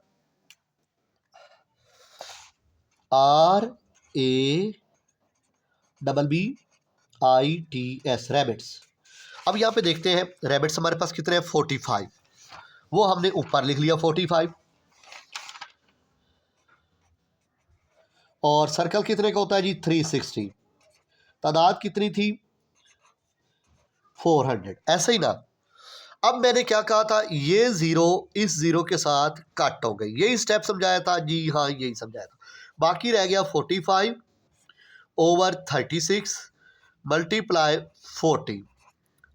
RABBITS rabbits. अब यहाँ पे देखते हैं रैबिट्स हमारे पास कितने हैं, 45। वो हमने ऊपर लिख लिया 45। और सर्कल कितने का होता है जी, 360। तादाद कितनी थी, 400। ऐसे ही ना। अब मैंने क्या कहा था, ये जीरो इस जीरो के साथ कट हो गई, यही स्टेप समझाया था जी, हाँ यही समझाया था। बाकी रह गया 45 ओवर 36 मल्टीप्लाई 40।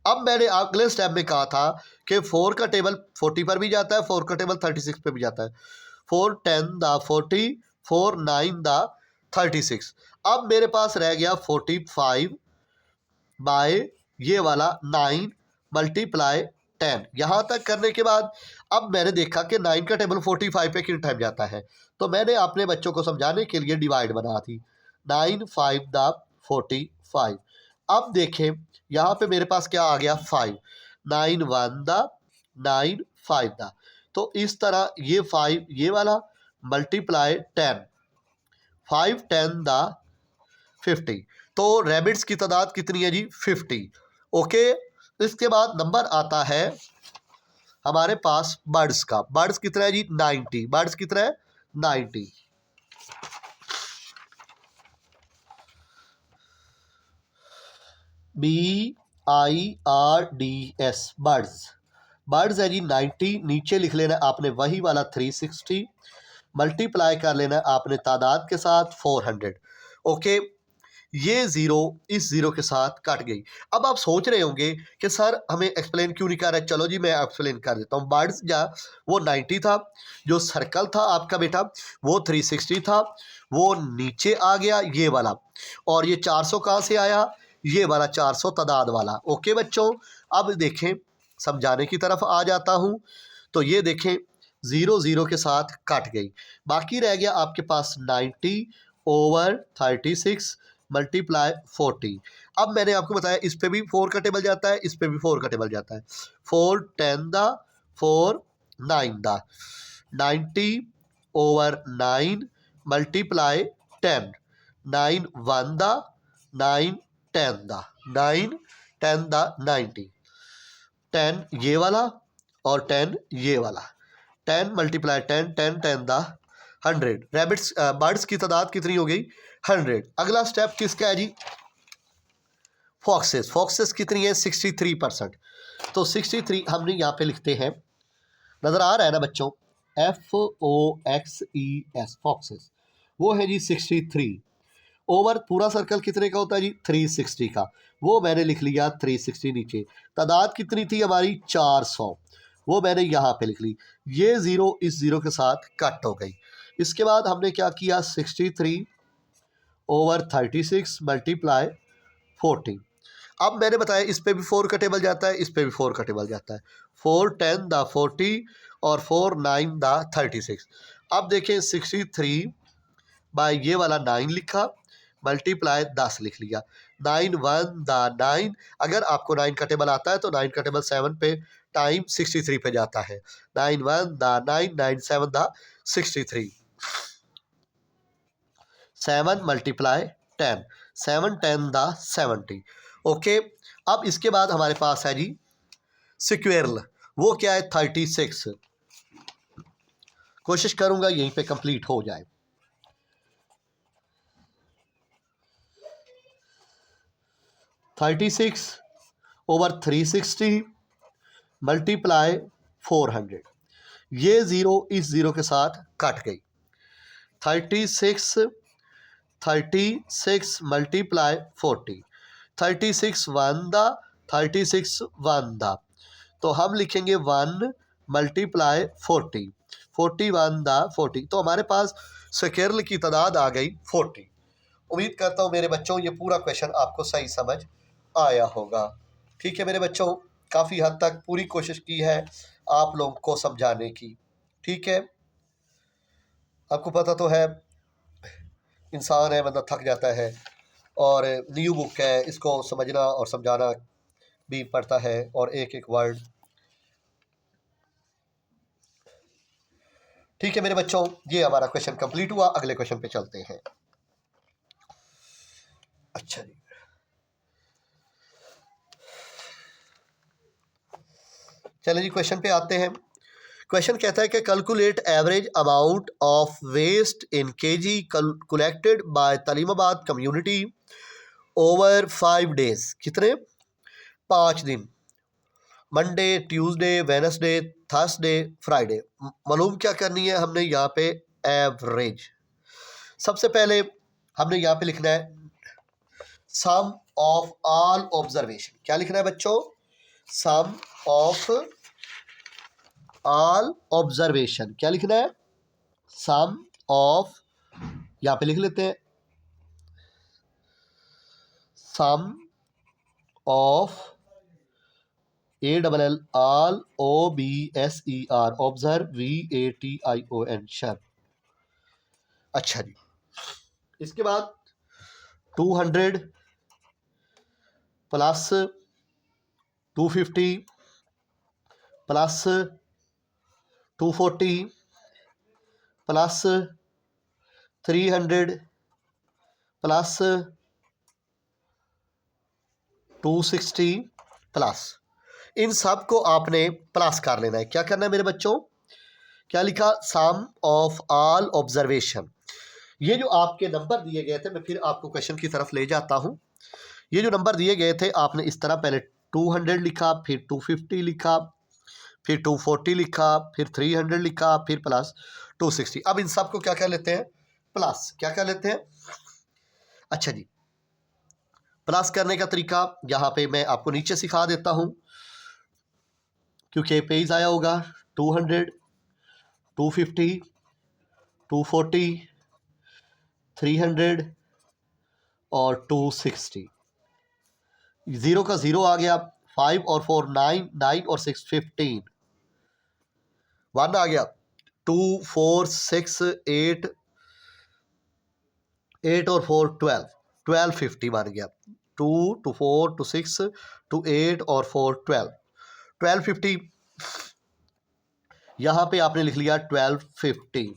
अब मैंने अगले स्टेप में कहा था कि 4 का टेबल 40 पर भी जाता है, 4 का टेबल 36 पर भी जाता है। 4 10 द 40, 4 9 द 36। अब मेरे पास रह गया 45 बाय ये वाला 9 मल्टीप्लाई 10। यहाँ तक करने के बाद अब मैंने देखा कि 9 का टेबल 45 पे किन टाइम जाता है, तो मैंने अपने बच्चों को समझाने के लिए डिवाइड बना थी, 9 5 द 45। अब देखें यहाँ पे मेरे पास क्या आ गया, 5, 9 1 द 9 5 द। तो इस तरह ये 5 ये वाला मल्टीप्लाई 10, 5 10 द 50। तो रैबिट्स की तादाद कितनी है जी, 50। ओके। इसके बाद नंबर आता है हमारे पास बर्ड्स का। बर्ड्स कितना है जी, 90। बर्ड्स कितना है, 90। BIRDS birds. बर्ड्स है जी 90। नीचे लिख लेना आपने वही वाला 360, मल्टीप्लाई कर लेना आपने तादाद के साथ 400। ओके। ये ज़ीरो इस ज़ीरो के साथ कट गई। अब आप सोच रहे होंगे कि सर हमें एक्सप्लेन क्यों नहीं कर रहे। चलो जी मैं एक्सप्लेन कर देता हूँ। बर्ड्स जा वो 90 था, जो सर्कल था आपका बेटा वो 360 था, वो नीचे आ गया ये वाला, और ये 400 कहाँ से आया, ये वाला 400 तादाद वाला। ओके बच्चों, अब देखें समझाने की तरफ आ जाता हूँ। तो ये देखें ज़ीरो ज़ीरो के साथ कट गई, बाकी रह गया आपके पास 90 ओवर 36 मल्टीप्लाई 40। अब मैंने आपको बताया इस पे भी 4 का टेबल जाता है, इस पे भी 4 का टेबल जाता है। 4 10 the 4 9 the 90 over 9 multiply 10, 9 1 the 9 10 the 9 10 the 90, 10 ये वाला और 10 ये वाला, 10 मल्टीप्लाई 10, 10 10 द 100। रैबिट्स बर्ड्स की तादाद कितनी हो गई, 100। अगला स्टेप किसका है जी, फॉक्सेस। फॉक्सेस कितनी है, 63%। तो 63 हमने यहाँ पे लिखते हैं, नज़र आ रहा है ना बच्चों, FOXES फॉक्सेस, वो है जी 63 ओवर पूरा सर्कल कितने का होता है जी, 360 का, वो मैंने लिख लिया 360 नीचे। तादाद कितनी थी हमारी, 400, वो मैंने यहाँ पे लिख ली। ये ज़ीरो इस ज़ीरो के साथ कट हो गई। इसके बाद हमने क्या किया, 63 ओवर 36 मल्टीप्लाई 40। अब मैंने बताया इस पे भी 4 का टेबल जाता है, इस पे भी 4 का टेबल जाता है। 4 10 द 40 और 4 9 द 36। अब देखें 63 बाय ये वाला 9 लिखा, मल्टीप्लाई 10 लिख लिया, 9 1 द 9। अगर आपको 9 का टेबल आता है तो 9 का टेबल 7 पे टाइम 63 पे जाता है। 9 1 the 9, 9 7 the 63, 7 multiply 10, 7 10 the 70। Okay. अब इसके बाद हमारे पास है जी स्क्वेरल, वो क्या है, 36। कोशिश करूंगा यहीं पे कंप्लीट हो जाए। 36 ओवर 360 मल्टीप्लाई 400। ये ज़ीरो इस ज़ीरो के साथ कट गई। 36 मल्टीप्लाई 40, 36 1 द 36 1 द, तो हम लिखेंगे 1 मल्टीप्लाई 40, 41 द 40। तो हमारे पास स्क्वेरल की तादाद आ गई 40। उम्मीद करता हूँ मेरे बच्चों ये पूरा क्वेश्चन आपको सही समझ आया होगा। ठीक है मेरे बच्चों, काफ़ी हद तक पूरी कोशिश की है आप लोगों को समझाने की। ठीक है, आपको पता तो है इंसान है, बंदा थक जाता है, और न्यू बुक है, इसको समझना और समझाना भी पढ़ता है और एक एक वर्ड। ठीक है मेरे बच्चों, ये हमारा क्वेश्चन कंप्लीट हुआ। अगले क्वेश्चन पे चलते हैं। अच्छा जी, चलिए जी क्वेश्चन पे आते हैं। क्वेश्चन कहता है कि calculate average amount of waste in KG collected by Talimabad community over 5 days. कितने? 5 दिन। Monday, Tuesday, Wednesday, Thursday, Friday. मालूम क्या करनी है हमने यहाँ पे? एवरेज। सबसे पहले हमने यहाँ पे लिखना है सम ऑफ ऑल ऑब्जर्वेशन। क्या लिखना है बच्चों? सम ऑफ ऑल ऑब्जर्वेशन। क्या लिखना है? सम ऑफ, यहाँ पे लिख लेते हैं sum of ALL all OBSER observe VATION शर। अच्छा जी, इसके बाद 200 plus 250 plus 240 plus 300 plus 260 plus, इन सब को आपने प्लस कर लेना है। क्या करना है मेरे बच्चों? क्या लिखा? सम ऑफ ऑल ऑब्जर्वेशन। ये जो आपके नंबर दिए गए थे, मैं फिर आपको क्वेश्चन की तरफ ले जाता हूं। ये जो नंबर दिए गए थे आपने इस तरह पहले 200 लिखा, फिर 250 लिखा, फिर 240 लिखा, फिर 300 लिखा, फिर प्लस 260। अब इन सब को क्या कर लेते हैं? प्लस। क्या कर लेते हैं? अच्छा जी, प्लस करने का तरीका यहाँ पे मैं आपको नीचे सिखा देता हूँ, क्योंकि पेज आया होगा 200, 250, 240, 300 और 260। 0 का 0 आ गया, 5 और 4 9, 9 और 6 15, 1 आ गया, 2 4 6 8, 8 और 4 12, 12 50 बन गया। 2 to 4 to 6 to 8 और 4 12, 12 50। यहाँ पे आपने लिख लिया 12 50।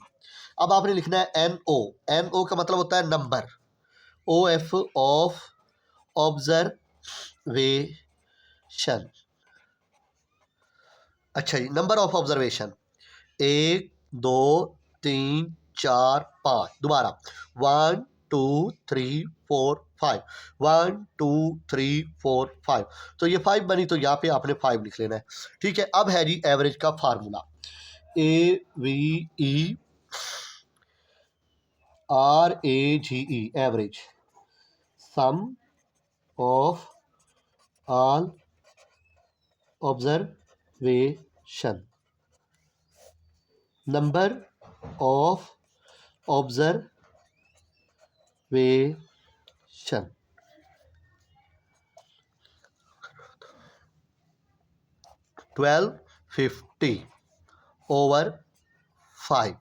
अब आपने लिखना है NO। NO का मतलब होता है नंबर। OF of observation. अच्छा जी, नंबर ऑफ ऑब्जर्वेशन 1 2 3 4 5। दोबारा 1 2 3 4 5, 1 2 3 4 5। तो ये 5 बनी, तो यहाँ पे आपने 5 लिख लेना है। ठीक है, अब है जी एवरेज का फार्मूला। AVE RAGE average, sum of all observation, number of observation. 1250 over 5।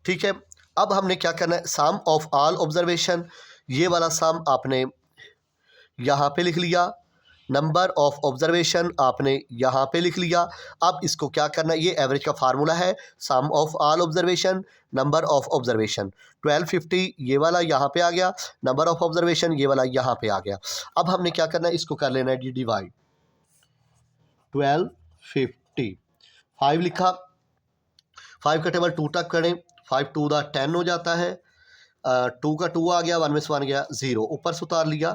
ठीक है, अब हमने क्या करना है? सम ऑफ ऑल ऑब्जर्वेशन, ये वाला सम आपने यहाँ पे लिख लिया, नंबर ऑफ ऑब्जर्वेशन आपने यहाँ पे लिख लिया। अब इसको क्या करना है? ये एवरेज का फार्मूला है, sum of all observation, number of observation. 1250 ये वाला यहाँ पे आ गया, नंबर ऑफ ऑब्जर्वेशन ये वाला यहाँ पे आ गया। अब हमने क्या करना है? इसको कर लेना है डिवाइड। 1250, 5 लिखा, 5 का टेबल 2 तक करें, 5 2 दा 10 हो जाता है, 2 का 2 आ गया, 1 में से 1 गया 0, ऊपर से उतार लिया।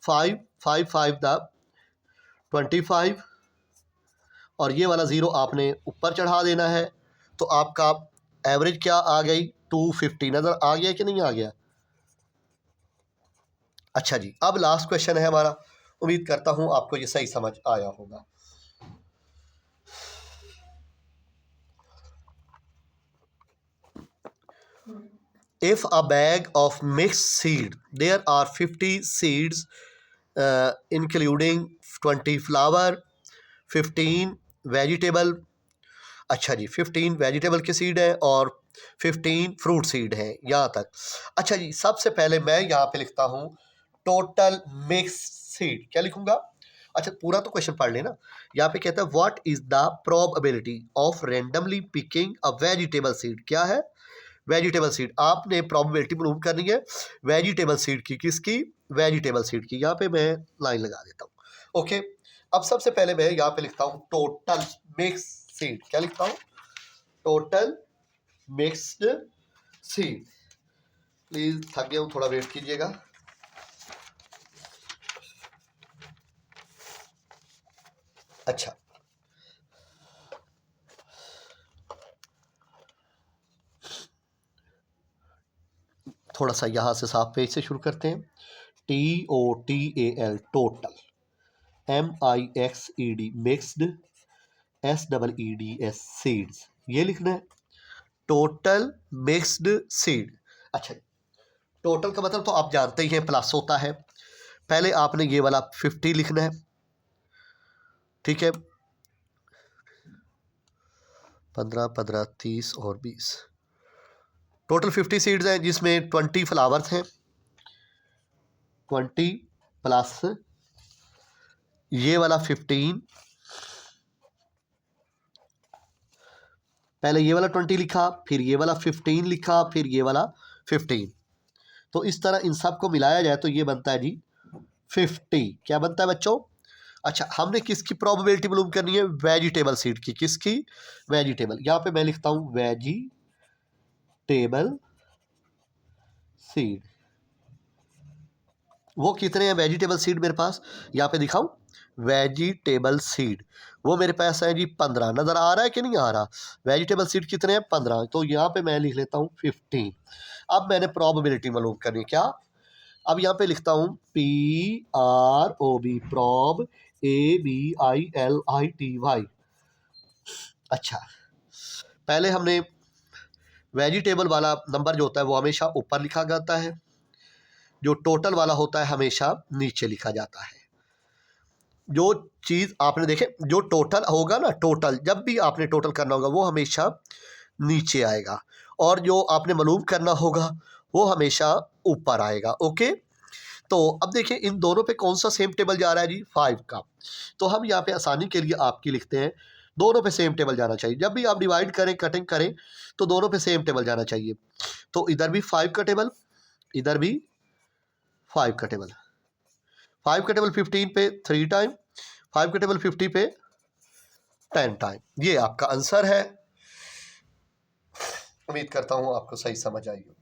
5 5 5 दा 25 और ये वाला 0 आपने ऊपर चढ़ा देना है। तो आपका एवरेज क्या आ गई? 250। नज़र आ गया कि नहीं आ गया? अच्छा जी, अब लास्ट क्वेश्चन है हमारा। उम्मीद करता हूँ आपको ये सही समझ आया होगा। If a bag of mixed seed, there are 50 seeds, including 20 flower, 15 vegetable. अच्छा जी, 15 वेजिटेबल के सीड हैं और 15 फ्रूट सीड हैं, यहाँ तक। अच्छा जी, सबसे पहले मैं यहाँ पे लिखता हूँ टोटल मिक्स सीड। क्या लिखूँगा? अच्छा पूरा तो क्वेश्चन पढ़ लेना। यहाँ पे कहता है what is the probability of randomly picking a vegetable seed. क्या है? Vegetable seed. आपने प्रोबेबिलिटी मालूम करनी है वेजिटेबल सीड की। किसकी? वेजिटेबल सीड की। यहाँ पे मैं लाइन लगा देता हूँ। ओके, अब सबसे पहले मैं यहाँ पे लिखता हूँ टोटल मिक्स सीड। क्या लिखता हूँ? Total mixed seed. प्लीज थक गया हूँ, थोड़ा वेट कीजिएगा। अच्छा, थोड़ा सा यहाँ से साफ पेज से शुरू करते हैं। TOTAL total, MIXED mixed, SEEDS seeds. ये लिखना है टोटल मिक्स्ड सीड। अच्छा, टोटल का मतलब तो आप जानते ही हैं, प्लस होता है। पहले आपने ये वाला 50 लिखना है, ठीक है। 15 15 30 और 20, टोटल 50 सीड्स हैं जिसमें 20 फ्लावर्स हैं। 20 प्लस ये वाला 15, पहले ये वाला 20 लिखा, फिर ये वाला 15 लिखा, फिर ये वाला 15। तो इस तरह इन सब को मिलाया जाए तो ये बनता है जी 50। क्या बनता है बच्चों? अच्छा, हमने किसकी प्रोबेबिलिटी मालूम करनी है? वेजिटेबल सीड की। किसकी? वेजिटेबल। यहाँ पे मैं लिखता हूँ वेजिटेबल सीड। वो कितने हैं वेजिटेबल सीड मेरे पास? यहाँ पे दिखाऊं वेजिटेबल सीड, वो मेरे पास है जी 15। नज़र आ रहा है कि नहीं आ रहा? वेजिटेबल सीड कितने हैं? 15। तो यहाँ पे मैं लिख लेता हूँ 15। अब मैंने प्रोबेबिलिटी मालूम करनी। क्या? अब यहाँ पे लिखता हूँ PROB, प्रॉब, ABILITY। अच्छा, पहले हमने वेजिटेबल वाला नंबर जो होता है वो हमेशा ऊपर लिखा जाता है, जो टोटल वाला होता है हमेशा नीचे लिखा जाता है। जो चीज़ आपने देखे, जो टोटल होगा ना, टोटल जब भी आपने टोटल करना होगा वो हमेशा नीचे आएगा, और जो आपने मालूम करना होगा वो हमेशा ऊपर आएगा। ओके, तो अब देखिए इन दोनों पे कौन सा सेम टेबल जा रहा है जी? 5 का। तो हम यहाँ पे आसानी के लिए आपकी लिखते हैं दोनों पे सेम टेबल जाना चाहिए। जब भी आप डिवाइड करें, कटिंग करें, तो दोनों पे सेम टेबल जाना चाहिए। तो इधर भी 5 का टेबल, इधर भी 5 का टेबल। 5 का टेबल 15 पे 3 टाइम, 5 का टेबल 50 पे 10 टाइम। ये आपका आंसर है। उम्मीद करता हूँ आपको सही समझ आई हो।